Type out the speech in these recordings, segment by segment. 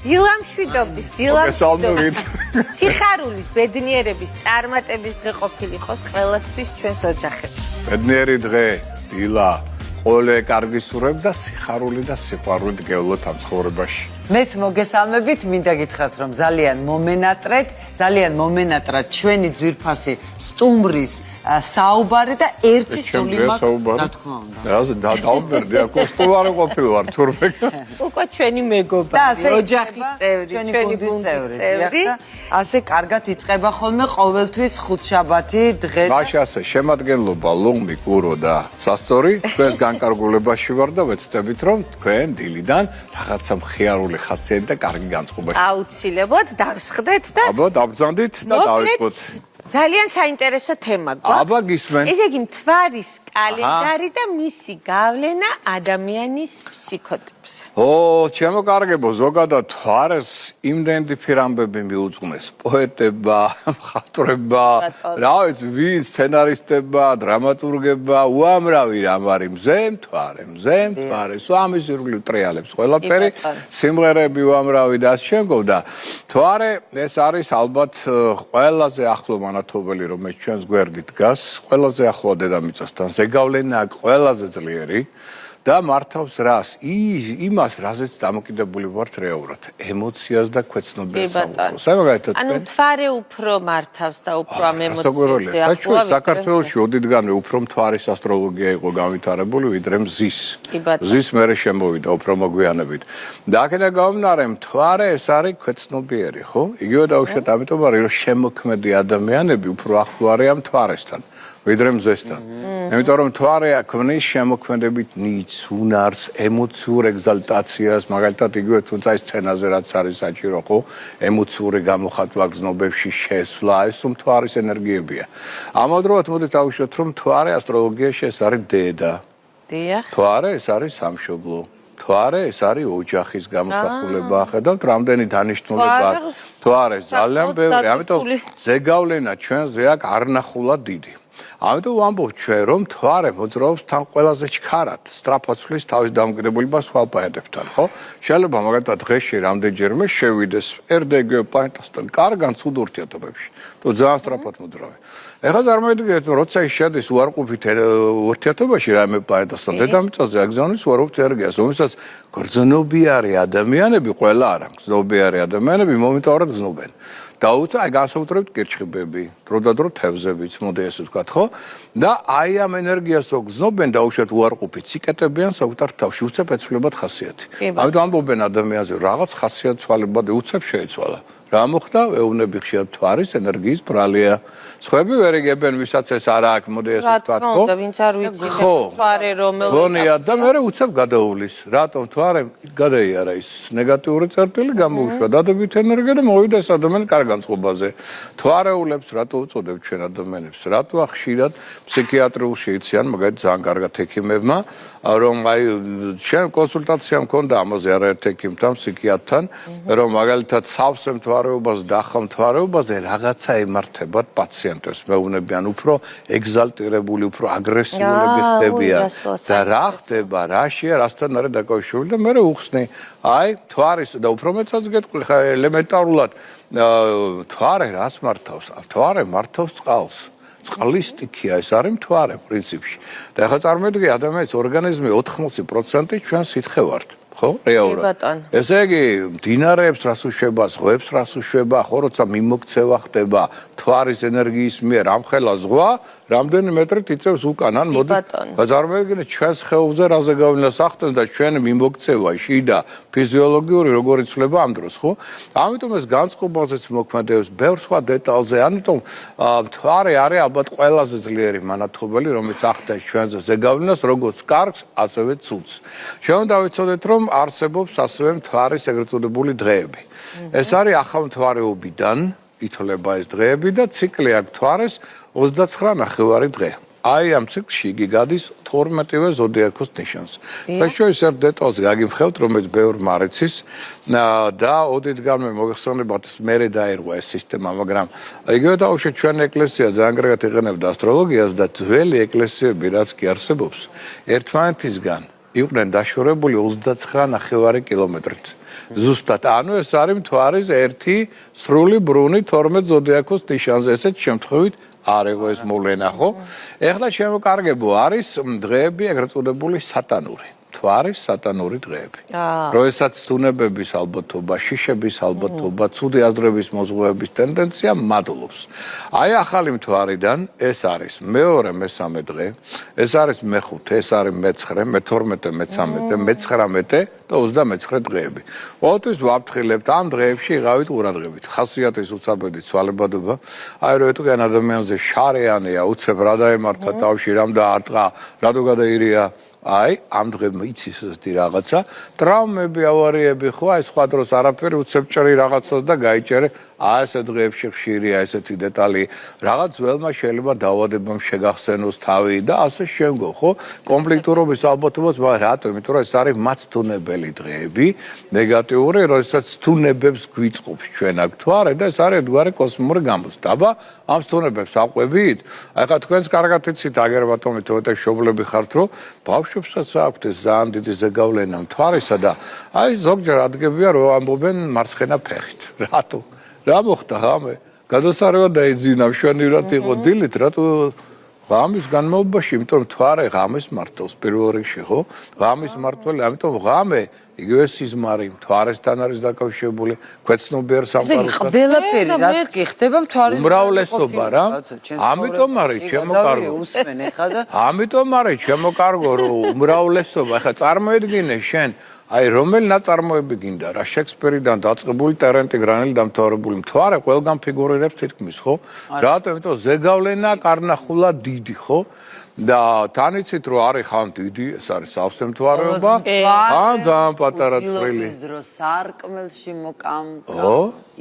დილამშვიდობის, დილამშვიდობის. სიხარულის, ბედნიერების, წარმატების დღე ყოფილი იყოს ყველასთვის ჩვენს ოჯახებში. ბედნიერი დღე, დილა, ყოველე კარგი სურვებ და სიხარული და სიყვარული გევლოთ ამ ცხოვრებაში. მეც მოგესალმებით, მინდა გითხრათ, რომ ძალიან მომენატრად ჩვენი ძვირფასი სტუმრის საუბარი და ერთი სული მაქვს, რა თქმა უნდა. დაუბერდი, კოსტუმარი ყოფილი ვარ თურმე. უკვე ჩვენი მეგობარი, ოჯახის წევრი, ჩვენი გუნდის წევრი. ასე კარგად იწყება ხოლმე ყოველთვის ხუთშაბათი დღე. მაშინ ასე შემადგენლობა ლომი, კურო და სასწორი თქვენს განკარგულებაში ვარ და ვეცდებით რომ თქვენ დილიდან რაღაცა მხიარული ხასიათი და კარგი განწყობაში. აუცილებლად დავსხდეთ და აბა დაბრძანდით და დავიწყოთ. ძალიან საინტერესო თემა გვაქვს. აბა გისმენ. ესე იგი მთვარის კალენდარი და მისი გავლენა ადამიანის ფსიქოტიპზე. ჩემო კარგებო, ზოგადად თვარეს იმდენდი ფირამბები მიუძღვნეს. პოეტებმა, მხატვრებმა, რა ვიცი, ვინ სცენარისტებმა, დრამატურგებმა, უამრავი რამ არის მზე მთვარე, სვამის ირგვლივ ტრიალებს ყველაფერი, სიმღერები უამრავი და ასე შემდგომ და თვარე ეს არის ალბათ ყველაზე ახლო მანათობელი, რომელიც ჩვენს გვერდით დგას, ყველაზე ახლო დედამიწასთან. ზეგავლენა ყველაზე ძლიერი და მართავს რას? იმას, რაზეც დამოკიდებული ვართ რეალურად, ემოციას და ქვეცნობიერს სამყაროს. ანუ მთვარე უფრო მართავს და უფრო ამ ემოციებზე ახლოვ. საქართველოში ოდითგანვე უფრო მთვარის ასტროლოგია იყო განვითარებული, ვიდრე მზის. მზის მერე შემოვიდა უფრო მოგვიანებით. და აქედან გამომდინარე, მთვარე ეს არის ქვეცნობიერი, ხო? იგივე დაუშვათ, ამიტომ არის რომ შემოქმედი ადამიანები უფრო ახლო არიან მთვარესთან. ვიდრე მზესთან. იმიტომ რომ მთვარე ქმნის შემოქმედებით ნიჭს, უნარს, ემოციურ ეგზალტაციას, მაგალითად იგივე თუნდაც ის სცენაზე რაც არის საჭირო, ხო? ემოციური გამოხატვა გზნობებში შესვლა, ეს მთვარის ენერგიებია. ამავდროულად მოდით დავუშვათ, რომ მთვარე ასტროლოგიაში ეს არის დედა. დიახ. მთვარე ეს არის სამშობლო. მთვარე ეს არის ოჯახის გამოსახულება. ხედავთ, რამდენი დანიშნულება აქვს. მთვარე ძალიან ბევრი, ამიტომ ზეგავლენა ჩვენზე აქ არნახულად დიდი. ამიტომ ვამბობ ჩვენ რომ მთვარე მოძრაობს თან ყველაზე ჩქარად, სწრაფად ცვლის თავის დამოკიდებულებას სხვა პლანეტებთან, ხო? შეიძლება მაგალითად დღეში რამდენჯერმე შევიდეს RDG პლანეტასთან კარგან ცუდ ურთიერთობებში. თუ ძალიან სწრაფად მოძრავი. ეხლა წარმოიდგინეთ, როცა ის შედის უარყოფით ურთიერთობაში რაიმე პლანეტასთან, დედამიწაზე აგზავნის უარყოფით ენერგიას, რომელსაც გრძნობიარე ადამიანები ყველა არა, გრძნობიარე ადამიანები მომენტალურად გრძნობენ. დაუცა აი განსაკუთრებით კირჩხიბები, დროდადრო თევზებიც, მოდი ესე ვთქვათ, ხო? და აი ამ ენერგიას რო გრძნობენ დაუშვათ უარყოფით, იკეტებიან საკუთარ თავში, უცებ ეცვლებათ ხასიათი. ამიტომ ამბობენ ადამიანზე, რაღაც ხასიათცვალებად უცებ შეიცვალა. რა მოხდა? ეუბნები ხშირად მთვარის ენერგიის ბრალია. სხვები ვერ იგებენ, ვისაც ეს არა აქვს, მოდი ესე ვთქვათ, ხო? და ვინც არ ვიცი, მთვარე რომელიც გონია და მე უცებ გადაუვლის. რატომ მთვარე გადაიარა ის ნეგატიური წერტილი გამოუშვა, დადებით ენერგია და მოვიდა ეს ადამიანი კარგ განწყობაზე. მთვარეულებს რატო უწოდებთ ჩვენ ადამიანებს? რატო ხშირად ფსიქიატრიულში იციან, მაგალითად ძალიან კარგად ექიმებმა, რომ აი ჩვენ კონსულტაცია მქონდა ამაზე არაერთ ექიმთან, ფსიქიატრთან, რომ მაგალითად სავსე მთვარეობას და ახალ მთვარეობაზე რაღაცა ემართებათ პაციენტებს, მეუბნებიან უფრო ეგზალტირებული, უფრო აგრესიულები ხდებიან. და რა ხდება, რაშია, რასთან არის დაკავშირებული და მე უხსნი, აი მთვარის და უფრო მეტად გეტყვი ხა ელემენტარულად მთვარე რას მართავს? მთვარე მართავს წყალს. წყლის სტიქია ეს არის მთვარე პრინციპში. და ახლა წარმოიდგინე ადამიანის ორგანიზმი 80% ჩვენ სითხე ვართ. ხო, რეალურად. ესე იგი, მდინარეებს რას უშვება, ზღვებს რას უშვება, ხო, როცა მიმოქცევა ხდება მთვარის ენერგიის მიერ ამხელა ზღვა, რამდენი მეტრით იწევს უკან, ან მოდი. წარმოიდგინეთ ჩვენს ხეობზე რაზე გავლენას ახდენს და ჩვენი მიმოქცევა შიდა ფიზიოლოგიური როგორ იცვლება ამ დროს, ხო? ამიტომ ეს განწყობაზეც მოქმედებს ბევრ სხვა დეტალზე, ამიტომ მთვარე არის ალბათ ყველაზე ძლიერი მანათობელი, რომელიც ახდენს ჩვენზე ზეგავლენას როგორც კარგს, ასევე ცუდს. ჩვენ დავიცოდეთ, რომ არსებობს ასევე მთვარის ეგრეთ წოდებული დღეები. ეს არის ახალ მთვარეობიდან ითვლება ეს დღეები და ციკლი აქვს მთვარეს 29 ნახევარი დღე. აი ამ ციკლში იგი გადის 12-ვე ზოდიაქოს ნიშანს. და შეიძლება ერთ დეტალზე გაგიმხევთ, რომელიც ბევრ მარიცის და ოდითგანვე მოგეხსენებათ მერე დაერღვა ეს სისტემა, მაგრამ იგივე დაუშვათ ჩვენ ეკლესია ძალიან კარგად იყენებდა ასტროლოგიას და ძველი ეკლესიები რაც კი არსებობს, ერთმანეთისგან იყვნენ დაშორებული 29 ნახევარი კილომეტრით. ზუსტად ანუ ეს არის მთვარის ერთი სრული ბრუნი 12 ზოდიაქოს ნიშანზე ესეთ შემთხვევით არ იყო ეს მოვლენა ხო ეხლა შემოკარგებო არის დღეები ეგრეთ წოდებული სატანური მთვარის სატანური დღეები როდესაც თუნებების ალბათობა შიშების ალბათობა ცუდი აზრების მოზღვეების ტენდენცია მადლობს აი ახალი მთვარიდან ეს არის მეორე მესამე დღე ეს არის მეხუთე ეს არის მე-9 მე-12 მე-13 მე-19 და 29 დღეები ყოველთვის ვაფრთხილებთ ამ დღეებში იღავით ყურადღებით ხასიათის უცაბედი ცვალებადობა აი რო ეთქენ ადამიანზე შარიანია უცებ რა დაემართა თავში რამ დაარტყა რადო გადაირია აი ამ დღემ იცის ესეთი რაღაცა ტრავმები ავარიები ხო აი სხვა დროს არაფერი უცებ ჭრი რაღაცას და გაიჭერე აი ეს დღეებში ხშირია ესეთი დეტალი რაღაც ველმა შეიძლება დაავადებამ შეგახსენოს თავი და ასე შემდგო ხო კონფლიქტურობის ალბათობას რატო იმიტომ რომ ეს არის მაცდუნებელი დღეები ნეგატიური როდესაც თუნებებს გვიწყობს ჩვენ აქ თვარე და ეს არის ერთგვარი კოსმური გამოცდა ამ თუნებებს აყვებით აი ხა თქვენს კარგად იცით აგერ ბატონო თორე შობლები ხართ რომ ბავშვებსაც აქვთ ეს ძალიან დიდი ზეგავლენა თვარისა და აი ზოგჯერ ადგებია რომ ამბობენ მარცხენა ფეხით რატო რა მოხდა ღამე გადასარევა დაიძინა მშვენივრად იყო დილით რატო ღამის განმავლობაში იმიტომ რომ თვარე ღამეს მართავს პირველ რიგში ხო ღამის მართველი ამიტომ ღამე იგივე სიზმარი თვარესთან არის დაკავშირებული ქვეცნობიერ სამყაროსთან ყველაფერი რაც კი ხდება თვარის უმრავლესობა რა ამიტომ არის ჩემო კარგო უსმენ ეხლა და ამიტომ არის ჩემო კარგო რომ უმრავლესობა ეხლა წარმოედგინე შენ აი რომელი ნაწარმოები გინდა რა შექსპირიდან დაწყებული ტერენტი გრანელი დამთავრებული მთვარე ყველგან ფიგურირებს თითქმის ხო რატომ იმიტომ ზეგავლენა კარნახულა დიდი ხო და თან იცით რომ არის ხან დიდი ეს არის სავსე მთვარეობა ან ძალიან პატარა წვრილი დრო სარკმელში მოკამკა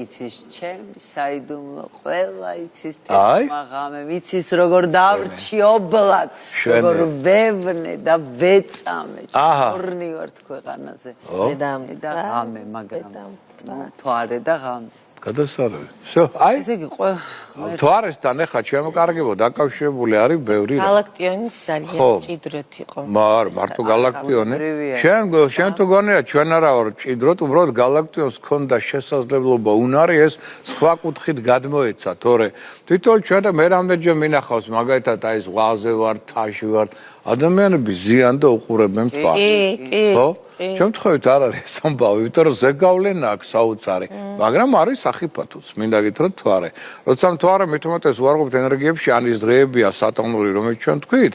იცის ჩემი საიდუმლო ყველა იცის თემაღამე იცის როგორ დავრჩი ობლად როგორ ვევნე და ვეწამე ჭორნი ვარ ქვეყანაზე და ღამე მაგრამ თვარე და ღამე გადასარევი. Всё, აი ესე იგი ყველა თვარესთან ეხა შემოკარგებო დაკავშირებული არის ბევრი რა. გალაქტიონი ძალიან ჭიდროთ იყო. მარტო გალაქტიონი. შენ თუ გონია ჩვენ არა ვარ ჭიდროთ, უბრალოდ გალაქტიონს ქონდა შესაძლებლობა უნარი ეს სხვა კუთხით გადმოეცა, თორე თვითონ ჩვენ და მე რამდენჯერ მინახავს მაგალითად აი ზღვაზე ვარ, თაში ვარ, ადამიანები ზიან და უყურებენ თვარს. ხო? შემთხვევით არ არის ამბავი, იმიტომ რომ ზეგავლენა აქვს საოცარი, მაგრამ არის სახიფათოც, მინდა გითხრათ თვარე. როცა თვარე მithumetes ვარყოფთ ენერგიებში, ან ის დღეებია სატანური, რომელიც ჩვენ თქვით,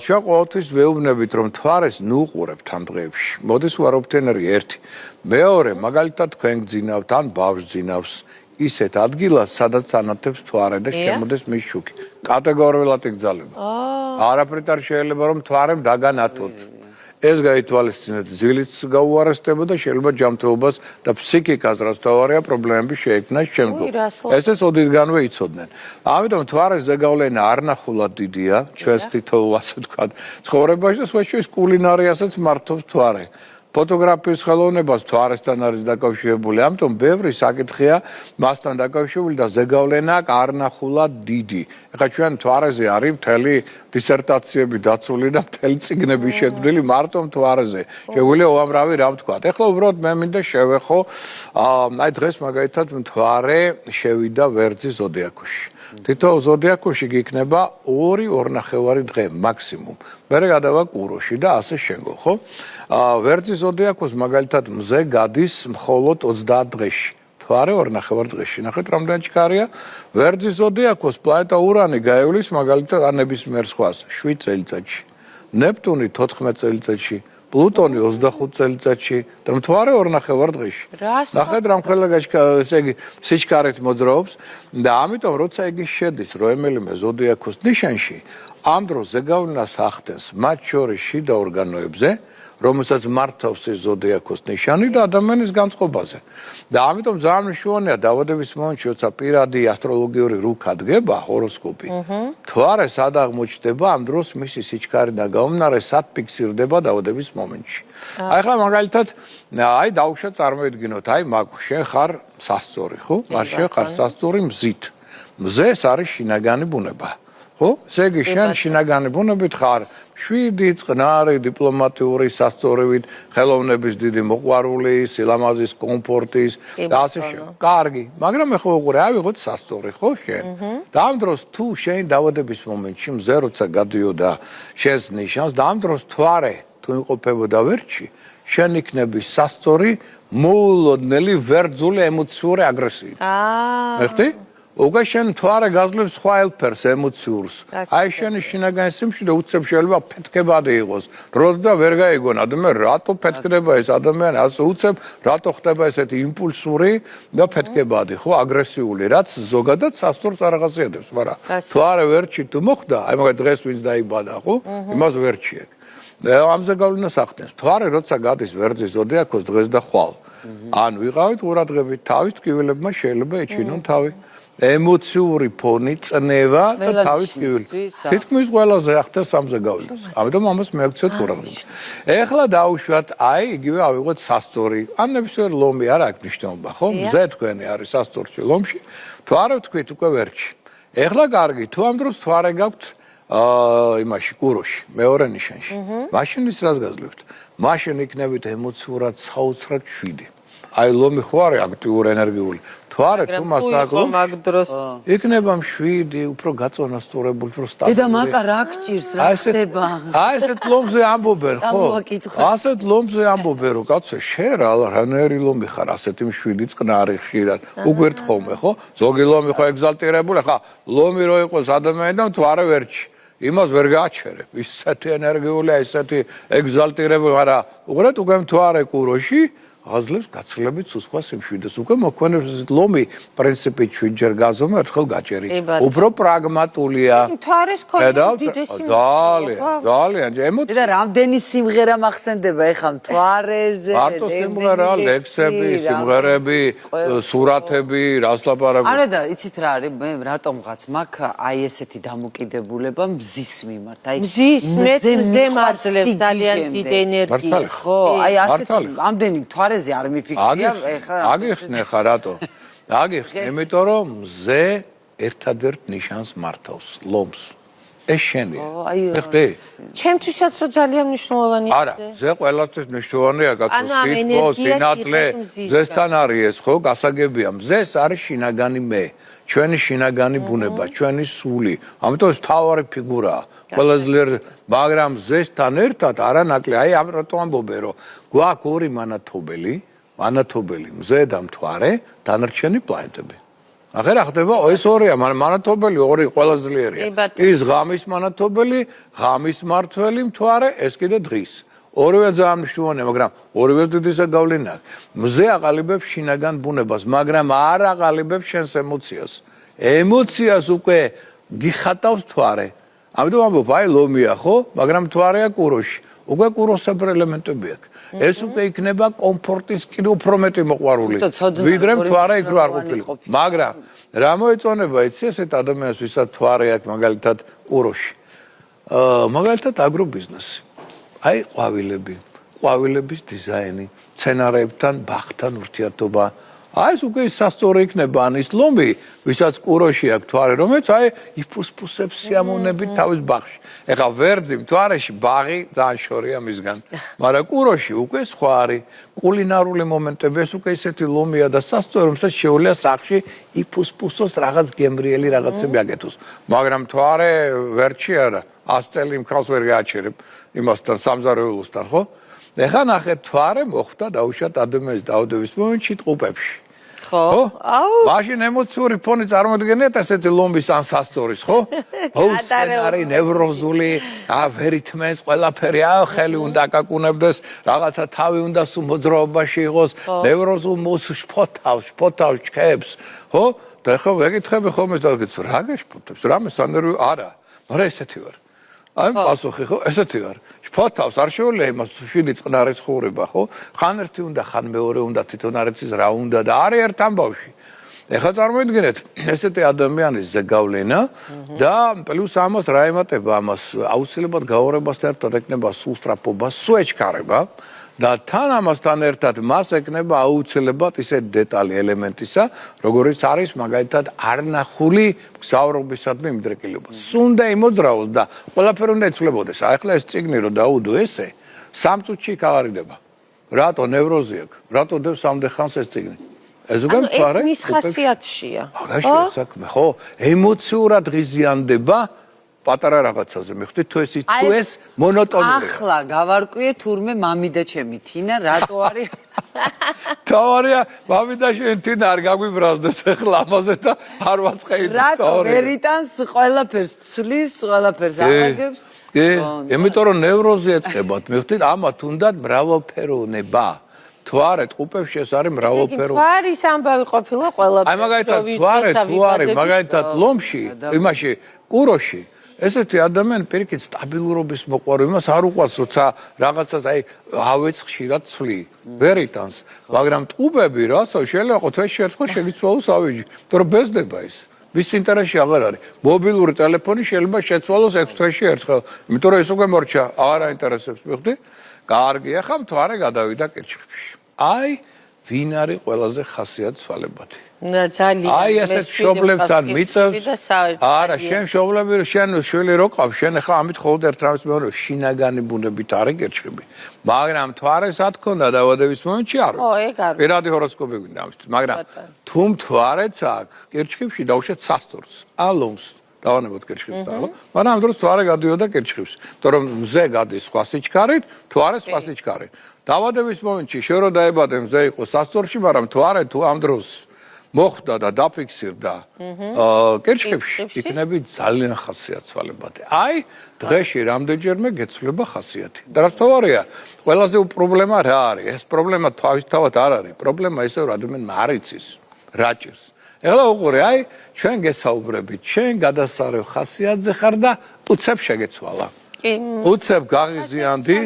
ჩვენ ყოველთვის ვეუბნებით, რომ თვარეს ნუ უყურებთ ამ დღეებში. მოდის ვარყოფთ ენერგია ერთი. მეორე, მაგალითად თქვენ გძინავთ, ან ბავშვს ძინავს ისეთ ადგილას, სადაც ანათებს თვარე და შემოდის მის შუქი. კატეგორიულად იგზავნება. არაფრით არ შეიძლება რომ თვარემ დაგანათოთ. ეს გაითვალისწინეთ ძილიც გაუარესდება და შეიძლება ჯანმრთელობას და ფსიქიკას რაც თავარია პრობლემები შეექმნას შემდგომ. ესეც ოდითგანვე იცოდნენ. ამიტომ თვარის ზეგავლენა არნახულად დიდია, ჩვენს თითოეულ ასე ვთქვათ, ცხოვრებაში და სხვაშორის კულინარიასაც მართობს თვარე. ფოტოგრაფიის ხელოვნებას თვარესთან არის დაკავშირებული, ამიტომ ბევრი საკითხია მასთან დაკავშირებული და ზეგავლენა არნახულად დიდი. ეხლა ჩვენ თვარეზე არის მთელი დისერტაციები დაცული და მთელი წიგნები შექმნილი მარტო თვარეზე. შეგვიძლია უამრავი რამ თქვა. ეხლა უბრალოდ მე მინდა შევეხო, აი დღეს მაგალითად მთვარე შევიდა ვერძის ზოდიაქოში. თითოეულ ზოდიაქოში გიქნება 2-2.5 დღე მაქსიმუმ. მერე გადავა კუროში და ასე შემდგომ, ხო? ვერძის ზოდიაქოს მაგალითად მზე გადის მხოლოდ 30 დღეში. თვარე 2.5 დღეში. ნახეთ რამდენი ჩქარია. ვერძის ზოდიაქოს პლანეტა ურანი გაივლის მაგალითად ნებისმიერ სხვას 7 წელიწადში. ნეპტუნი 14 წელიწადში. პლუტონი 25 წელიწადში და მთვარე 2.5 დღეში. ნახეთ რამ ხელა ესე იგი სიჩქარით მოძრაობს და ამიტომ როცა იგი შედის რომელიმე ზოდიაქოს ნიშანში, ამ დროს ზეგავლენას ახდენს მათ შორის შიდა ორგანოებზე, რომელსაც მართავს ეს ზოდიაქოს ნიშანი და ადამიანის განწყობაზე. და ამიტომ ძალიან მნიშვნელოვანია დაავადების მომენტში, როცა პირადი ასტროლოგიური რუქა დგება, ჰოროსკოპი. თვარე სად აღმოჩნდება, ამ დროს მისი სიჩქარიდან გამომდინარე სად ფიქსირდება დაავადების მომენტში. აი ხა მაგალითად, აი დაუშვა წარმოედგინოთ, აი მაგ შენ ხარ სასწორი, ხო? მას შენ ხარ სასწორი მზით. მზეს არის შინაგანი ბუნება. ხო? ესე იგი, შენ შინაგანი ბუნებით ხარ 7 წყნარი დიპლომატიური სასწორებით, ხელოვნების დიდი მოყვარული, სილამაზის, კომფორტის და ასე შემდეგ. კარგი, მაგრამ ეხლა უყურე, ავიღოთ სასწორი, ხო შენ? და ამ დროს თუ შენ დავადების მომენტში მზე როცა გადიოდა შენს ნიშანს, და ამ დროს თვარე თუ იმყოფებოდა ვერჩი, შენ იქნები სასწორი მოულოდნელი ვერძული ემოციური აგრესიით. მეხტი? უკვე შენ თვარე გაძლევს სხვა ელფერს ემოციურს. აი შენი შინაგანი სიმშვიდე უცებ შეიძლება ფეთქებადი იყოს. როდა ვერ გაიგონა ადამიანი რატო ფეთქდება ეს ადამიანი ასე უცებ რატო ხდება ესეთი იმპულსური და ფეთქებადი ხო აგრესიული რაც ზოგადად სასწორს არ აღაზიადებს მაგრამ თვარე ვერჩი თუ მოხდა აი მაგ დღეს ვინც დაიბადა ხო იმას ვერჩიეკ ამზე გავლენას ახდენს თვარე როცა გადის ვერძის ზოდიაქოს დღეს და ხვალ ან ვიყავით ყურადღებით თავის ტკივილებმა შეიძლება ეჩინონ თავი ემოციური ფონი წნევა და თავის ტკივილი. თითქმის ყველაზე ახდენს ამზე გავლენას. ამიტომ ამას მეაქცევთ ყურადღებას. ეხლა დავუშვათ, აი იგივე ავიღოთ სასწორი. ან ნებისმიერ ლომი არ აქვს მნიშვნელობა, ხო? მზე თქვენი არის სასწორში ლომში. თუ არ ვთქვით უკვე ვერჩი. ეხლა კარგი, თუ ამ დროს თვარე გაქვთ იმაში კუროში, მეორე ნიშანში. მაშინ ის რას გაძლევთ? მაშინ იქნებით ემოციურად საოცრად 7. აი ლომი ხო არის აქტიური ენერგიული. თვარე თუ მას ნაკლობს იქნება 7 უფრო გაწონასწორებული უფრო სტაბილური დედა მაკა რა გჭირს რა ხდება აი ესეთ ლომზე ამბობენ ხო ასეთ ლომზე ამბობენ რომ კაცო შენ რანერი ლომი ხარ ასეთი 7 წყნარი ხშირად უგვერთ ხოლმე ხო ზოგი ლომი ხო ეგზალტირებული ხა ლომი რო იყოს ადამიანთან თვარე ვერჩი იმას ვერ გააჩერებ ისეთი ენერგიული ესეთი ეგზალტირებული არა უყურეთ უკვე თვარე კუროში Azlებს გაცილებით სხვა სიმშვიდეს უკვე მოქმედებს ლომი პრინციპით 7 ჯერ გაზომე ერთხელ გაჭერი უფრო პრაგმატულია თვარის ქონა დიდესი ძალიან ემოცია და რამდენი სიმღერა მახსენდება ეხლა თვარეზე მარტო სიმღერა ლექსები სიმღერები სურათები რას ლაპარაკობ არა და იცით რა არის მე რატომღაც მაქვს აი ესეთი დამოკიდებულება მზის მიმართ აი მზის მე მაძლევს ძალიან დიდი ენერგია ხო აი ასეთი ამდენი თვარეზე არ მიფიქრია ეხლა აგიხსნე ხა რატო აგიხსნე იმიტომ რომ მზე ერთადერთ ნიშანს მართავს ლომს ეს შენია ხტი ჩემთვისაც რა ძალიან მნიშვნელოვანია არა ზე ყველასთვის მნიშვნელოვანია კაცო სიტყვა სინათლე ზესთან არის ეს ხო გასაგებია მზეს არის შინაგანი მე ჩვენი შინაგანი ბუნება ჩვენი სული ამიტომ ეს თავარი ფიგურაა ყველა ძლიერ მაგრამ ზესთან ერთად არანაკლი აი ამ რატო ამბობენ რომ გვაქვს ორი მანათობელი მზე და მთვარე დანარჩენი პლანეტები ახლა რა ხდება ეს ორია მანათობელი ორი ყველა ძლიერია ის ღამის მანათობელი ღამის მართველი მთვარე ეს კიდე დღის ორივე ძალიან მნიშვნელოვანია მაგრამ ორივეს დიდი ზეგავლენა მზე აყალიბებს შინაგან ბუნებას მაგრამ არ აყალიბებს შენს ემოციას უკვე გიხატავს მთვარე ამიტომ ამბობ აი ლომია ხო მაგრამ მთვარეა კუროში უკვე კუროსებრი ელემენტები აქვს ეს უკვე იქნება კომფორტის კიდე უფრო მეტი მოყვარული ვიდრე მთვარე იქ არ ყოფილიყო მაგრამ რა მოეწონება იცი ესეთ ადამიანს ვისაც მთვარე აქვს მაგალითად კუროში მაგალითად აგრობიზნესი აი ყვავილების დიზაინი სცენარებთან ბაღთან ურთიერთობა აი ეს უკვე სასწორი იქნება ან ის ლომი ვისაც კუროში აქვს თვარე რომელიც აი იფუსფუსებს სიამოვნებით თავის ბაღში ეხლა ვერძი მთვარეში ბაღი ძალიან შორია მისგან მაგრამ კუროში უკვე სხვა არის კულინარული მომენტები ეს უკვე ისეთი ლომია და სასწორი რომელსაც შეუძლია სახლში იფუსფუსოს რაღაც გემრიელი რაღაცები აკეთოს მაგრამ თვარე ვერჩი არა 100 წელი მხალს ვერ გააჩერებ იმასთან სამზარეულოსთან ხო ეხლა ნახეთ თვარე მოხდა დაუშვათ ადამიანის დაავადების მომენტში ტყუპებში ხო აუ მაშინ ემოციური ფონი წარმოადგენთ ესეთი ლომის ან სასწორის ხო არის ნევროზული ვერ ითმენს ყველაფერი ხელი უნდა აკაკუნებდეს რაღაცა თავი უნდა მოძრაობაში იყოს ნევროზულ შფოთავს ჩქებს ხო და ეხლა ვეკითხები ხოლმე და ვეკითხო რა გაშფოთებს რამე სანერვი არა მაგრამ ესეთი ვარ აი პასუხი ხო ესეთი ვარ შფოთავს არ შეუძლია იმას 7 წყნარი ცხოვრება ხო ხან ერთი უნდა ხან მეორე უნდა თვითონ არ იცის რა უნდა და არის ერთ ამბავში ეხლა წარმოიდგინეთ ესეთი ადამიანის ზეგავლენა და პლუს ამას რა ემატება ამას აუცილებლად გაორებასთან ერთად ეკნება სულსტრაფობა სუეჩქარება და თან ამასთან ერთად მას ეკნება აუცილებლად ისეთი დეტალი ელემენტისა, როგორიც არის მაგალითად არნახული მგზავრობისადმი მიდრეკილება. სუნდა იმოძრაოს და ყველაფერი უნდა იცვლებოდეს. ახლა ეს წიგნი რო დაუდო ესე, 3 წუთში გავარიდება. რატო ნევროზი აქვს? რატო დევს ამდე ხანს ეს წიგნი? ეს უკვე ეს მის ხასიათშია. რა საქმე, ხო? ემოციურად ღიზიანდება პატარა რაღაცაზე. მე ხვდით თუ ეს მონოტონურია. ახლა გავარკვიე თურმე მამი და ჩემი თინა რატო არის? თავარია, მამი და შენ თინა არ გაგვიბრაზდეს ახლა ამაზე და არ ვაწყეიდეთ. რატო ვერიტანს ყველაფერს ცვლის, ყველაფერს აღაგებს? კი, იმიტომ რომ ნევროზი ეწყებათ. მე ხვდით ამათ უნდათ მრავალფეროვნება. თუ არა ტყუპებში ეს არის მრავალფეროვნება. თვარის ამბავი ყოფილა ყველაფერი. აი მაგალითად თუ არის მაგალითად ლომში, იმაში კუროში ესეთი ადამიანი პირიქით სტაბილურობის მოყვარული, იმას არ უყვარს, როცა რაღაცას აი ავეც ხშირად ცვლი, ვერ იტანს, მაგრამ ტყუპები რასო შეიძლება თვეში ერთხელ შეგიცვალოს ავეჯი, იმიტომ რომ ბეზდება ის. ვის ინტერესში აღარ არის. მობილური ტელეფონი შეიძლება შეცვალოს 6 თვეში ერთხელ, იმიტომ რომ ეს უკვე მორჩა, აღარ აინტერესებს, მიხვდი? კარგი, ახლა მთვარე გადავიდა კირჩხიბში. აი, ვინ არის ყველაზე ხასიათცვალებადი? ძალიან. აი ესეთ მშობლებთან მიწევს. არა, შენ მშობლები შენ შვილი რო ყავს, შენ ახლა ამით ხოლმე ერთ რამის მეუბნები, შინაგანი ბუნებით არის კირჩხიბი. მაგრამ მთვარეს ათ ქონდა დაავადების მომენტში არ. ო, ეგ არის. პირადი ჰოროსკოპი გვინდა ამისთვის, მაგრამ თუ მთვარეც აქვს კირჩხიბში დავუშვათ სასწორს. ალომს დავანებოთ კირჩხიბს და, მაგრამ ამ დროს მთვარე გადიოდა კირჩხიბს. იმიტომ რომ მზე გადის სხვა სიჩქარით, მთვარე სხვა სიჩქარით. დაავადების მომენტში შენ რო დაებადე მზე იყო სასწორში, მაგრამ მთვარე თუ ამ დროს მოხდა და დაფიქსირდა კირჩხიბში, იქნები ძალიან ხასიათცვალებადი. აი, დღეში რამდენჯერმე გეცვლება ხასიათი. და რაც თავარია, ყველაზე პრობლემა რა არის? ეს პრობლემა თავისთავად არ არის. პრობლემა ისევ რომ ადამიანმა არ იცის, რა ჭირს. ეხლა უყურე, აი, ჩვენ გესაუბრებით, ჩვენ გადასარევ ხასიათზე ხარ და უცებ შეგეცვალა. უცებ გაღიზიანდი,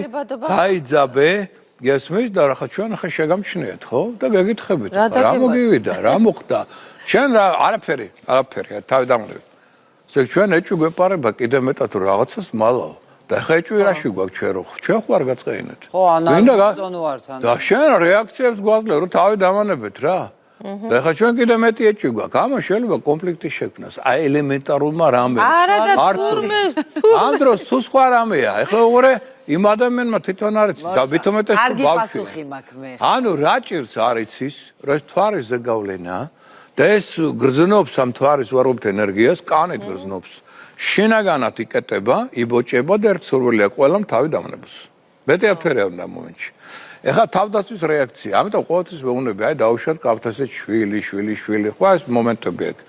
დაიძაბე გესმის და რა ჩვენ ახლა შეგამჩნიეთ, ხო? და გეკითხებით, რა მოგივიდა, რა მოხდა? ჩვენ რა არაფერი, თავი დამნები. ესე ჩვენ ეჭვი გვეპარება კიდე მეტად რომ რაღაცას მალავ. და ახლა ეჭვი რაში გვაქვს ჩვენ რო? ჩვენ ხო არ გაწყეინეთ. ხო, ანალიზონო ვართ ან. და შენ რეაქციებს გვაძლევ რომ თავი დამანებეთ რა. და ახლა ჩვენ კიდე მეტი ეჭვი გვაქვს. ამას შეიძლება კონფლიქტი შექმნას. აი ელემენტარულმა რამე. არა და თურმე. ამ დროს თუ სხვა რამეა. ახლა უყურე იმ ადამიანმა თვითონ არის და მithumetes კარგი პასუხი მაქვს მე. ანუ რა ჭირს არ იცის, რომ თვარის ზეგავლენა და ეს გრძნობს ამ თვარის ვარობით ენერგიას, კანით გრძნობს. შინაგანად იკეტება, იბოჭება და ერთ სურვილია ყველამ თავი დამნებს. მეტი აფერია ამ მომენტში. ეხლა თავდაცვის რეაქცია. ამიტომ ყოველთვის ვეუბნები, აი დაუშვათ კავთაზე შვილი, ხო ეს მომენტები აქვს.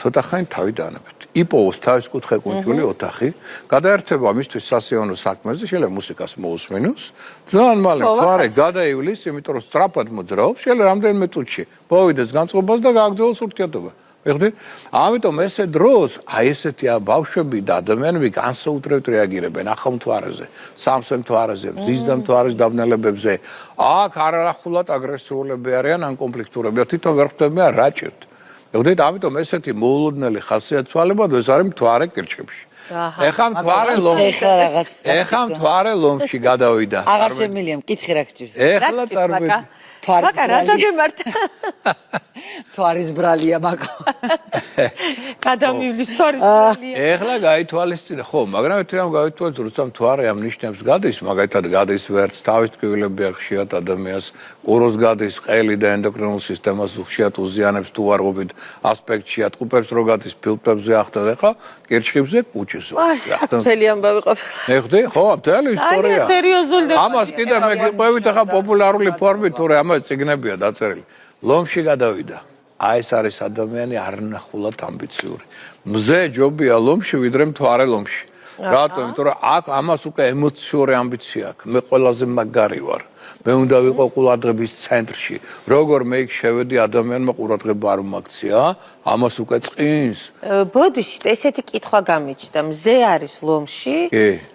ცოტა ხანი თავი დაანებეთ. იპოვოს თავის კუთხე კუნთული ოთახი, გადაერთება მისთვის სასიამოვნო საქმეზე, შეიძლება მუსიკას მოусმინოს. ძალიან მალე თვარე გადაივლის, იმიტომ რომ სწრაფად მოძრაობს, შეიძლება რამდენიმე წუთში მოვიდეს განწყობას და გააგრძელოს ურთიერთობა. მიხდი? ამიტომ ესე დროს, აი ესეთი ბავშვები და ადამიანები განსაკუთრებით რეაგირებენ ახალ მთვარეზე, სამსე მთვარეზე, მზის და მთვარის დაბნელებებზე. აქ არანახულად აგრესიულები არიან ან კონფლიქტურები და თვითონ ვერ ხვდებიან რა ჭირთ. მიხდით? ამიტომ ესეთი მოულოდნელი ხასიათცვალებად ეს არის მთვარე კირჩხიბში. ეხლა მთვარე ლომში გადავიდა. აღარ შემილია, მკითხი რა გჭირს. ეხლა წარმოიდგინე მაგა რა დაგემართა? თვარის ბრალია მაგო. გადამივლის თვარის ბრალია. ეხლა გაითვალისწინე, ხო, მაგრამ ერთი რამ გაითვალისწინე, როცა მთვარე ამ ნიშნებს გადის, მაგალითად გადის ვერც, თავის ტკივილები ხშირად ადამიანს, ყუროს გადის, ყელი და ენდოკრინულ სისტემას ხშირად უზიანებს თუ ვარობით ასპექტში, ტყუპებს რო გადის, ფილტვებზე ახდენს, ეხლა კირჩხიბზე კუჭის. მთელი ამბავი ყოფილა. ეხდი, ხო, მთელი ისტორია. სერიოზული და ამას კიდე მე გიყვევით ახლა პოპულარული ფორმით, თორე ამაზე წიგნებია დაწერილი. ლომში გადავიდა. აი ეს არის ადამიანი არნახულად ამბიციური. მზე ჯობია ლომში ვიდრე მთვარე ლომში. რატომ? იმიტომ რომ აქ ამას უკვე ემოციური ამბიცია აქვს. მე ყველაზე მაგარი ვარ. მე უნდა ვიყო ყურადღების ცენტრში. როგორ მე იქ შევედი ადამიანმა ყურადღება არ უმაქცია, ამას უკვე წqins. ბოდიში ესეთი კითხვა გამიჩნდა. მზე არის ლომში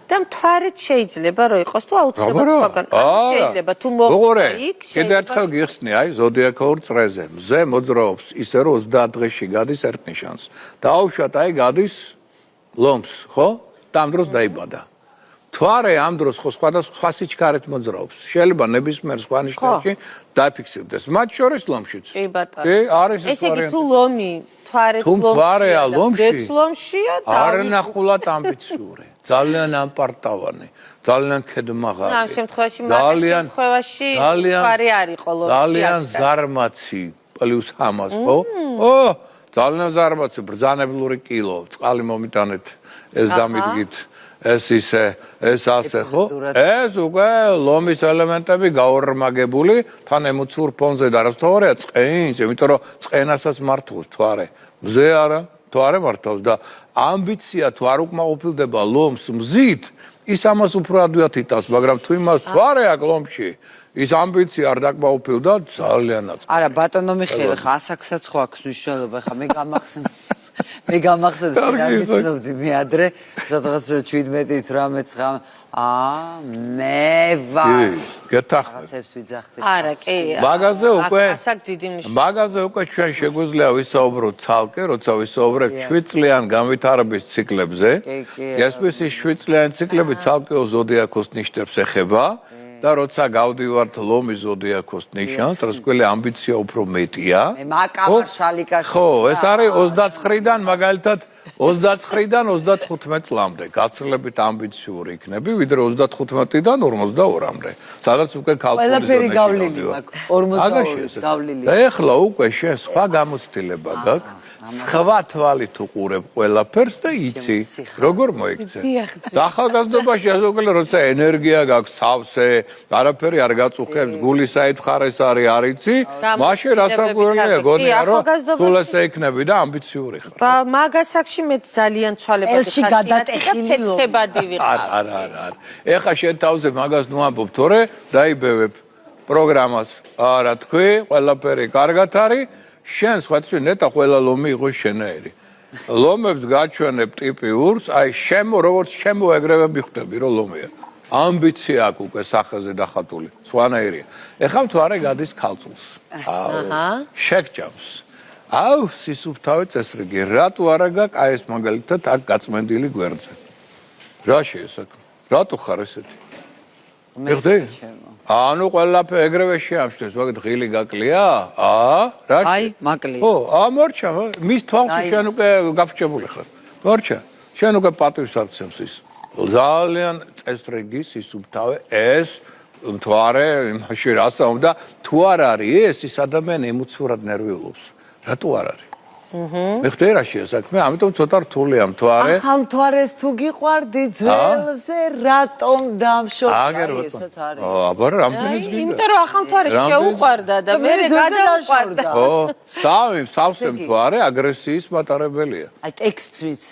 და მთვარეც შეიძლება რომ იყოს თუ აუცილებლად სხვაგან. შეიძლება თუ მოხდა იქ. კიდე ერთხელ გიხსნი, აი ზოდიაქურ წრეზე. მზე მოძრაობს ისე რომ 30 დღეში გადის ერთ ნიშანს. დაუშვათ აი გადის ლომს, ხო? და ამ დროს დაიბადა. თვარე ამ დროს ხო სხვადასხვა სიჩქარით მოძრაობს. შეიძლება ნებისმიერ სხვა ნიშნებში დაფიქსირდეს. მათ შორის ლომშიც. კი ბატონო. კი, არის ეს ესე იგი ვარიანტი. თუ ლომი თვარე თვარეა ლომში. დეცლომშია და არნახულად ამბიციური. ძალიან ამპარტავანი, ძალიან ქედმაღალი. ამ შემთხვევაში თვარე არ იყო ლომში. ძალიან ზარმაცი პლუს ამას, ხო? ძალიან ზარმაცი, ბრძანებლური კილო, წყალი მომიტანეთ, ეს დამიდგით, ეს ისე, ეს ასე, ხო? ეს უკვე ლომის ელემენტები გაორმაგებული, თან ემოციურ ფონზე და არასთორია წყენს, იმიტომ რომ წყენასაც მართავს თვარე. მზე არა, თვარე მართავს და ამბიცია თუ არ უკმაყოფილდება ლომს მზით, ის ამას უფრო ადვიათ იტანს, მაგრამ თუ იმას თვარე აქვს ლომში, ის ამბიცია არ დაკმაყოფილდა ძალიანაც. არა, ბატონო მიხეილ, ხა ასაკსაც ხო აქვს მნიშვნელობა, ხა მე გამახსენდა და ვიცნობდი მე ადრე, სადღაც 17-18 მე ვარ. გეთახმებით. არა, კი. მაგაზე უკვე ასაკ დიდი მნიშვნელობა. მაგაზე უკვე ჩვენ შეგვიძლია ვისაუბროთ ცალკე, როცა ვისაუბრებთ 7 წლიან განვითარების ციკლებზე. ესმის 7 წლიანი ციკლები ცალკეო ზოდიაქოს ნიშნებს ეხება. და როცა გავდივართ ლომის ზოდიაქოს ნიშანს, რასკველი ამბიცია უფრო მეტია. მაკამარ შალიკაში. ხო, ეს არის 29-დან მაგალითად 29-დან 35 წლამდე. გაცილებით ამბიციური იქნები, ვიდრე 35-დან 42-მდე. სადაც უკვე ქალწულის ყველაფერი გავლილი მაქვს. 42 გავლილი. და ეხლა უკვე შენ სხვა გამოცდილება გაქვს. სხვა თვალით უყურებ ყველაფერს და იცი როგორ მოიქცე. და ახალგაზრდობაში ასე უკვე როცა ენერგია გაქვს სავსე, არაფერი არ გაწუხებს, გული საითხარეს არის, არ იცი, მაშინ რასაკვირველია გონია რომ სულ ესე იქნები და ამბიციური ხარ. მაგასაკში მე ძალიან ცვალებადი ხასიათი გადატეხილი ფეთქებადი ვიყავ. არა. ეხა შენ თავზე მაგას ნუ ამბობ, თორე დაიბევებ პროგრამას. არა თქვი, ყველაფერი კარგად არის. შენ სხვათვის ნეტა ყველა ლომი იყო შენაერი. ლომებს გაჩვენებ ტიპიურს, აი როგორც შემოეგრევები ხვდები რომ ლომია. ამბიცია აქვს უკვე სახეზე დახატული, სხვანაირია. ეხლა მთვარე გადის ქალწულს. შეგჭამს. აუ სისუფთავე წესრიგი, რატო არა გაქვს აი ეს მაგალითად აქ გაწმენდილი გვერდზე. რა შეესაქმე? რატო ხარ ესეთი? მიხდი? ანუ ყველაფერი ეგრევე შეამჩნევს, მაგ ღილი გაკლია? რა? აი, მაკლია. ხო, მორჩა, მის თვალში შენ უკვე გაფრჩებული ხარ. მორჩა, შენ უკვე პატივს აქცევს ის. ძალიან წესრიგი სისუფთავე ეს მთვარე იმაში რასაუბრ და თუ არ არის ეს ის ადამიანი ემოციურად ნერვიულობს. რატო არ არის? მიხდი რა შეესაქმე, ამიტომ ცოტა რთულია მთვარე. ახალ მთვარეს თუ გიყვარდი ძველზე რატომ დამშორდა ესაც არის. აბა რამდენიც გინდა? იმიტომ რომ ახალ მთვარე შეუყვარდა და მე გადაუყვარდა. ხო, სავსე მთვარე აგრესიის მატარებელია. აი ტექსტიც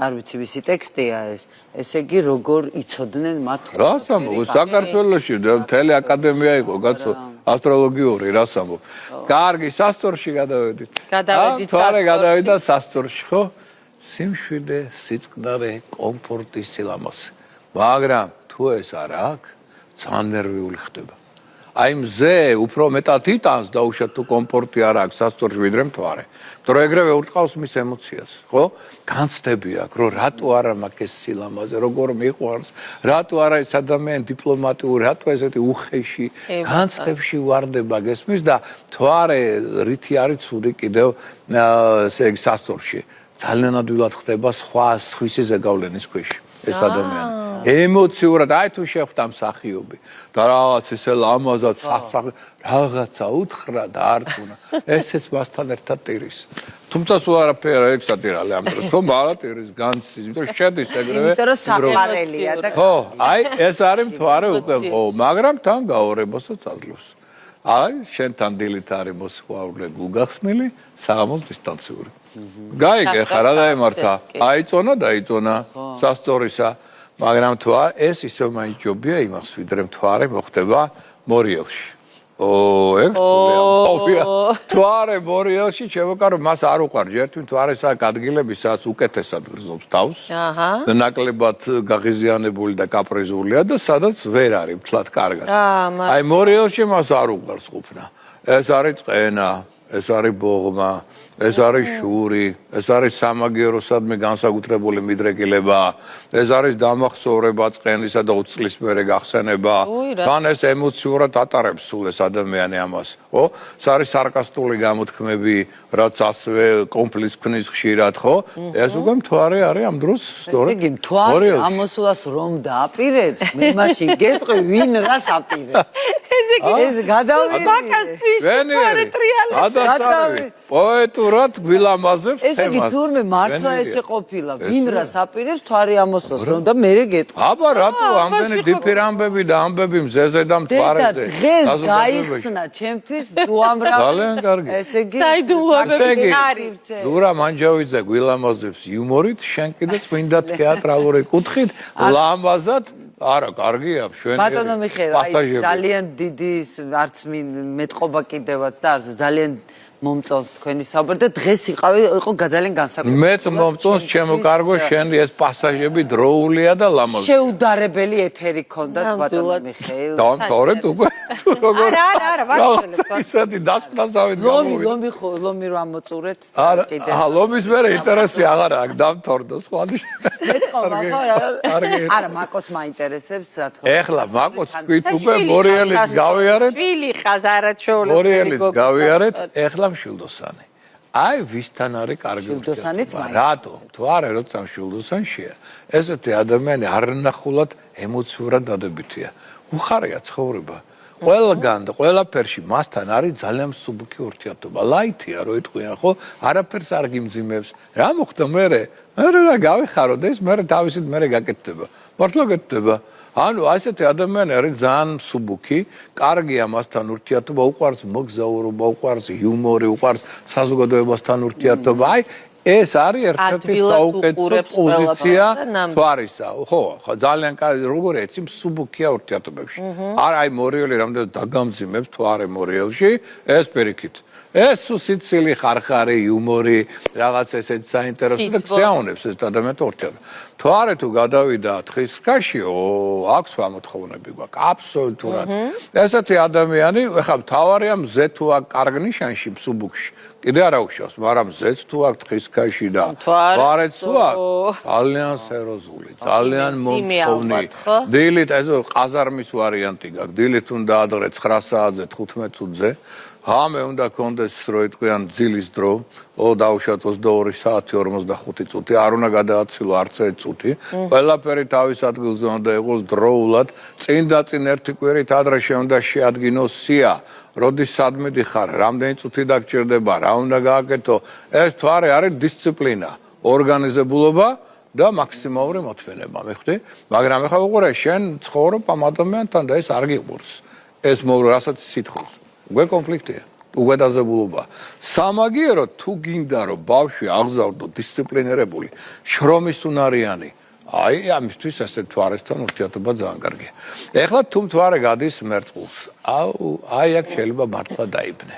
არ ვიცი ვისი ტექსტია ეს. ესე იგი როგორ იცოდნენ მათ ხო? რას ამბობ, საქართველოში მთელი აკადემია იყო, კაცო. ასტროლოგიური რას ამბობ. კარგი, სასტორში გადავედით. თვარე გადავიდა სასტორში, ხო? სიმშვიდე, სიწყნარე, კომფორტი, სილამაზე. მაგრამ თუ ეს არ აქვს, ძალიან ნერვიული ხდება. აი მზე უფრო მეტად იტანს დაუშვათ თუ კომფორტი არ აქვს სასტორში ვიდრე მთვარე. იმიტომ რომ ეგრევე ურტყავს მის ემოციას, ხო? განცდები აქვს, რომ რატო არა მაქვს ეს სილამაზე, როგორ მიყვარს, რატო არა ეს ადამიანი დიპლომატიური, რატო ესეთი უხეში, განცდებში ვარდება გესმის და მთვარე რითი არის ცუდი კიდევ ესე იგი სასტორში. ძალიან ადვილად ხდება სხვისი ზეგავლენის ქვეშ ეს ადამიანი. ემოციურად აი თუ შეხვდა მსახიობი და რაღაც ესე ლამაზად რაღაცა უთხრა და არტუნა ესეც მასთან ერთად ტირის. თუმცა სულ არაფერი ექსატირალი ამ დროს ხო მაგრამ ტირის განცდის, იმიტომ რომ შედის ეგრევე. იმიტომ რომ საყვარელია და ხო, აი ეს არის მთვარე უკვე ხო, მაგრამ თან გაორებასაც აძლევს. აი შენთან დილით არის მოსვაურე გუგახსნილი, საღამოს დისტანციური. გაიგე ხა რა დაემართა? აიწონა სასტორისა. მაგრამ ეს ისევ მაინც ჯობია იმას, ვიდრე მთვარე მოხდება მორიელში. მთვარე მორიელში შევაკარო, მას არ უყარ ჯერთი მთვარეს აქ ადგილები, სადაც უკეთესად გრძნობს თავს. და ნაკლებად გაღიზიანებული და კაპრიზულია და სადაც ვერ არის მთლად კარგად. აი მორიელში მას არ უყარს ყოფნა. ეს არის წყენა. ეს არის ბოღმა, ეს არის შური, ეს არის სამაგიეროსადმი განსაკუთრებული მიდრეკილება, ეს არის დამახსოვრება წყენისა და უწყლის მერე გახსენება. თან ეს ემოციურად ატარებს სულ ეს ადამიანი ამას. ხო? ეს არის სარკასტული გამოთქმები, რაც ასევე კონფლიქტს ქმნის ხშირად, ხო? ეს უკვე მთვარე არის ამ დროს სწორედ. იგი მთვარე ამოსულას რომ დააპირებს, მე მაშინ გეტყვი ვინ რას აპირებს. ეს გადავირი. გადასავი. პოეტურად გვილამაზებს თემას. ეს იგი თურმე მართლა ესე ყოფილა, ვინ რას აპირებს თვარი ამოსვლას რომ და მე გეტყვი. აბა რატო ამდენი დიფირ ამბები და ამბები მზეზე და მთვარეზე. დღეს გაიხსნა ჩემთვის უამრავი. ძალიან კარგი. ესე იგი საიდუმლოებები არის. ზურა მანჯავიძე გვილამაზებს იუმორით, შენ კიდე წმინდა თეატრალური კუთხით ლამაზად არა, კარგია, შვენი. ბატონო მიხეილ, აი ძალიან დიდი არც მეტყობა კიდევაც და არც ძალიან მომწონს თქვენი საუბარი და დღეს იყო ძალიან განსაკუთრებული. მეც მომწონს ჩემო კარგო შენი ეს პასაჟები დროულია და ლამაზია. შეუდარებელი ეთერი ქონდათ ბატონო მიხეილ. დავამთავრეთ უკვე თუ როგორ. არა, ვარცხნილებ. ისეთი დასკვნასავით გამოვიდა. ლომი რომ ამოწურეთ კიდე. აა, ლომის მერე ინტერესი აღარ აქვს, დამთავრდა სხვა. მეტყობა ხო რა? არა, მაკოც მაინტერესებს რა თქმა უნდა. ეხლა მაკოც თქვით უკვე მორიელით გავიარეთ. შვილი ხაზ არაჩვეულებრივი. მორიელით გავიარეთ, ეხლა მშვილდოსანი. აი ვისთან არის კარგი მშვილდოსანიც მაინტერესებს. რატო? თუ არა, როცა მშვილდოსანშია, ესეთი ადამიანი არნახულად ემოციურად დადებითია. უხარია ცხოვრება. ყველგან და ყველაფერში მასთან არის ძალიან მსუბუქი ურთიერთობა. ლაითია რო იტყვიან, ხო? არაფერს არ გიმძიმებს. რა მოხდა მერე? მერე რა გავიხარო და ეს მერე თავისით მერე გაკეთდება. მართლა გაკეთდება. ანუ ასეთი ადამიანი არის ძალიან მსუბუქი, კარგია მასთან ურთიერთობა, უყვარს მოგზაურობა, უყვარს იუმორი, უყვარს საზოგადოებასთან ურთიერთობა. აი ეს არის ერთ-ერთი საუკეთესო პოზიცია თვარისა. ხო, ძალიან კარგი, როგორ ეცი მსუბუქია ურთიერთობებში. არა აი მორიელი რამდენად დაგამძიმებს თვარე მორიელში, ეს პირიქით. ეს სიცილი ხარხარი, იუმორი, რაღაც ესეთ საინტერესო და გზაუნებს ეს ადამიანთა ურთიერთობა. თვარე თუ გადავიდა თხისკაში, აქვს ამოთხოვნები გვაქვს, აბსოლუტურად. ესეთი ადამიანი, ეხლა მთავარია მზე თუ აქვს კარგ ნიშანში, მსუბუქში. კიდე არა უშავს, მაგრამ მზეც თუ აქვს თხისკაში და თვარეც თუ აქვს, ძალიან სერიოზული, ძალიან მომთხოვნი. დილით ეს ყაზარმის ვარიანტი გაქვს, დილით უნდა ადრე 9 საათზე 15 წუთზე. Hame უნდა კონდეს რო იტყვიან ძილის დრო, დაუშვათ 22 საათი 45 წუთი, არ უნდა გადააცილო არც ერთ წუთი. ყველაფერი თავის ადგილზე უნდა იყოს დროულად, წინ და წინ ერთი კვირით ადრე უნდა შეადგინოს სია. როდის სადმედი ხარ, რამდენი წუთი დაგჭირდება, რა უნდა გააკეთო. ეს თვარე არის დისციპლინა, ორგანიზებულობა და მაქსიმალური მოთმინება, მიხვდი? მაგრამ ეხლა უყურე, შენ ცხოვრობ ამ ადამიანთან და ეს არ გიყურს. ეს რასაც სიტყვის. უკვე კონფლიქტია, უკვე დაძაბულობა. სამაგიეროდ თუ გინდა რომ ბავშვი აღზარდო დისციპლინირებული, შრომისუნარიანი, აი ამისთვის ესე თვარესთან ურთიერთობა ძალიან კარგია. ეხლა თუ თვარე გადის მერწყულს, აი აქ შეიძლება მართლა დაიბნე.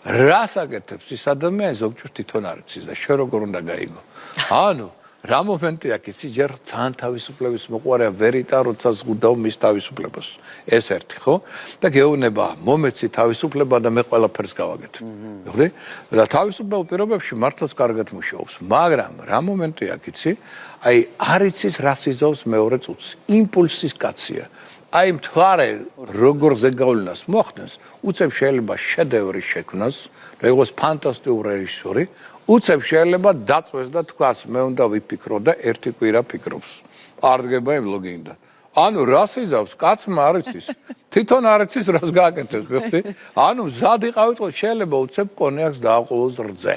რას აკეთებს ის ადამიანი ზოგჯერ თვითონ არ იცის და შენ როგორ უნდა გაიგო. ანუ რა მომენტია კი ჯერ ძალიან თავისუფლების მოყვარია ვერიტა როცა ზღუდავ მის თავისუფლებას ეს ერთი ხო და გეუბნება მომეცი თავისუფლება და მე ყველაფერს გავაკეთებ ხო და თავისუფლ პირობებში მართლაც კარგად მუშაობს მაგრამ რა მომენტია კიცი აი არ იცის რა სიზავს მეორე წუთს იმპულსის კაცია აი მთვარე როგორ ზეგავლენას მოხდენს უცებ შეიძლება შედევრი შექმნას და იყოს ფანტასტიკური რეჟისორი უცებ შეიძლება დაწვეს და თქვას მე უნდა ვიფიქრო და ერთი კვირა ფიქრობს არ დგება იმ ლოგინიდან ანუ რას იზავს კაცმა არ იცის თვითონ არ იცის რას გააკეთებს ვიხდი ანუ მზად იყავით შეიძლება უცებ კონიაკს დააყოლოს რძე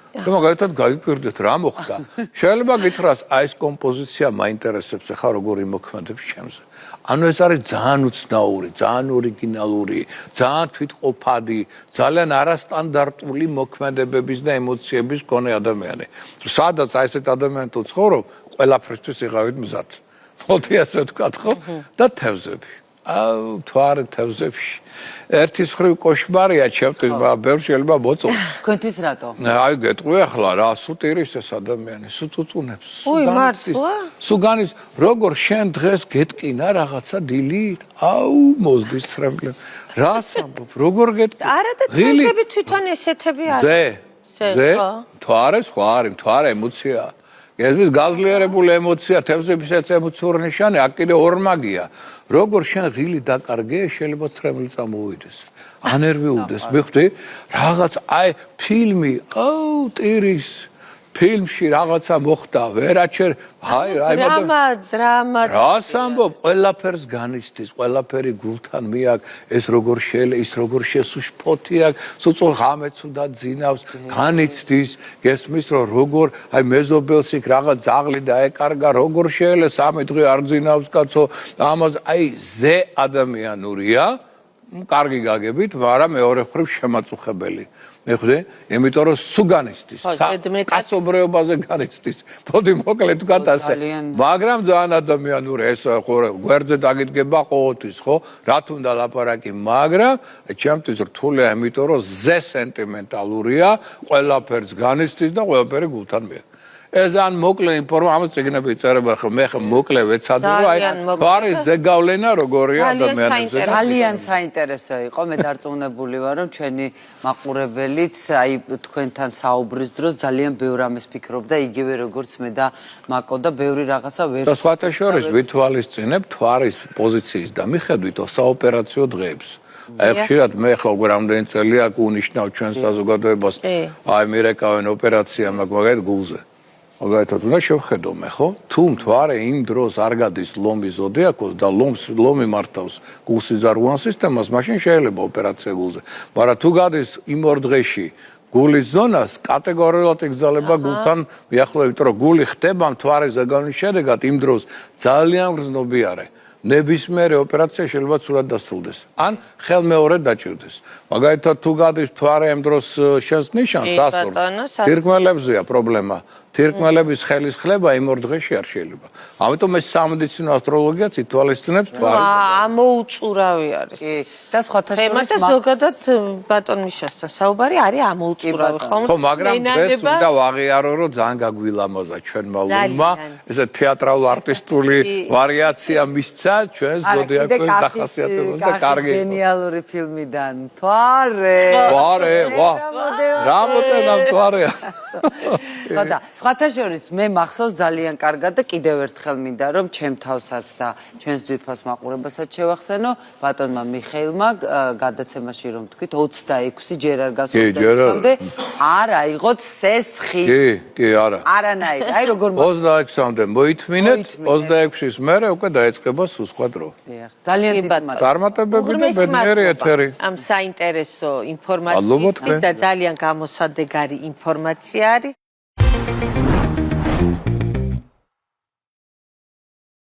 და მაგალითად გაიფიქრდეთ რა მოხდა შეიძლება გითხრას აი ეს კომპოზიცია მაინტერესებს ახლა როგორი მოქმედებს ჩემზე ანუ ეს არის ძალიან უცნაური, ძალიან ორიგინალური, ძალიან თვითყოფადი, ძალიან არასტანდარტული მოქმედებების და ემოციების მქონე ადამიანი. სადაც აი ესეთ ადამიანთან თუ ცხოვრობ, ყველაფერთვის იყავით მზად. მოდი ასე ვთქვათ, ხო? და თევზები. აუ თვარე თევზებში ერთის ხრივ კოშმარია ჩემთვის მაგრამ ბევრ შეიძლება მოწონს თქვენთვის რატო აი გეტყვი ახლა რა სუტირის ეს ადამიანი სუწუწუნებს ой მართლა სუგანის როგორ შენ დღეს გეტკინა რაღაცა დილით აუ მოზდის ცრემლი რას ამბობ როგორ გეტკინა არა და თვისები თვითონ ესეთები არის ზე თვარე სხვა არის თვარე ემოცია ეს გაზლიერებული ემოცია თევზებისაც ემოციური ნიშანი აქ კიდე ორმაგია როგორ შენ ღილი დაკარგე შეიძლება ცრემლი წამოვიდეს ანერვიულდეს მიხდი რაღაც აი ფილმი აუ ტირის ფილმში რაღაცა მოხდა ვერაჩერ აი დრამა რას ამბობ ყველაფერს განიცდის ყველაფერი გულთან მიაკ ეს როგორ ის როგორ შესუშფოთი აქ სუწო ღამეც უნდა ძინავს განიცდის გესმის რომ როგორ აი მეზობელს იქ რაღაც ძაღლი დაეკარგა როგორ შეიძლება სამი დღე არ ძინავს კაცო ამას აი ზე ადამიანურია კარგი გაგებით მაგრამ მეორე მხრივ შემაწუხებელი მეხდე იმიტომ რომ სუგანიცდის კაცობრიობაზე განიცდის მოდი მოკლედ ვთქვათ ასე მაგრამ ძალიან ადამიანური ეს ხო გვერდზე დაგიდგება ყოველთვის ხო რა თუნდა ლაპარაკი მაგრამ ჩემთვის რთულია იმიტომ რომ ზე სენტიმენტალურია ყველაფერს განიცდის და ყველაფერი გულთან მიაკ ეს ან მოკლე ინფორმაცია ამას წიგნები იწერება ხო მე ხო მოკლე ვეცადე რომ აი არის ზეგავლენა როგორია ადამიანებზე ძალიან საინტერესო იყო მე დარწმუნებული ვარ რომ ჩვენი მაყურებელიც აი თქვენთან საუბრის დროს ძალიან ბევრ ამას ფიქრობდა იგივე როგორც მე და მაკო და ბევრი რაღაცა ვერ და სხვათა შორის ვითვალისწინებ თვარის პოზიციის და მიხედვით საოპერაციო დღეებს აი ხშირად მე ხო რამდენი წელია უნიშნავ ჩვენ საზოგადოებას აი მირეკავენ ოპერაცია მაგალითად გულზე მაგალითად უნდა შევხედო მე ხო თუ მთვარე იმ დროს არ გადის ლომი ზოდიაქოს და ლომი მართავს გულსიზარღვან სისტემას მაშინ შეიძლება ოპერაცია გულზე მაგრამ თუ გადის იმ ორ დღეში გულის ზონას კატეგორიულად იგზავნება გულთან მიახლოებით იმიტომ რომ გული ხდება მთვარის ზეგავნის შედეგად იმ დროს ძალიან გრძნობიარე ნებისმიერი ოპერაცია შეიძლება სრულად დასრულდეს ან ხელმეორედ დაჭირდეს მაგალითად თუ გადის თვარე იმ დროს შენს ნიშანს დასწორს თირკმელებზეა პრობლემა თირკმელების ხელის ხლება იმ ორ დღეში არ შეიძლება ამიტომ ეს სამედიცინო ასტროლოგიაც ითვალისწინებს თვარის ამოუწურავი არის და სხვათა შორის ზოგადად ბატონ მიშასთან საუბარი არის ამოუწურავი ხო მაგრამ დღეს უნდა ვაღიარო რომ ძალიან გაგვილამაზა ჩვენმა ლომმა ესე თეატრალურ არტისტული ვარიაცია მისცა ჩვენს ზოდიაქოს დახასიათებელს და კარგი გენიალური ფილმიდან თვარე ვა რა მოდელა თვარეა ხოდა სხვათა შორის მე მახსოვს ძალიან კარგად და კიდევ ერთხელ მინდა რომ ჩემ თავსაც და ჩვენს ძვირფას მაყურებასაც შევახსენო ბატონმა მიხეილმა გადაცემაში რომ თქვით 26 ჯერ არ გასულამდე არ აიღოთ სესხი კი არა არანაირი აი როგორ 26-მდე მოითმინეთ 26-ის მერე უკვე დაეწყება სხვა დრო ძალიან დიდი მადლობა წარმატებები და ბედნიერი ეთერი ამ საინტერესო ინფორმაციისთვის და ძალიან გამოსადეგარი ინფორმაცია არის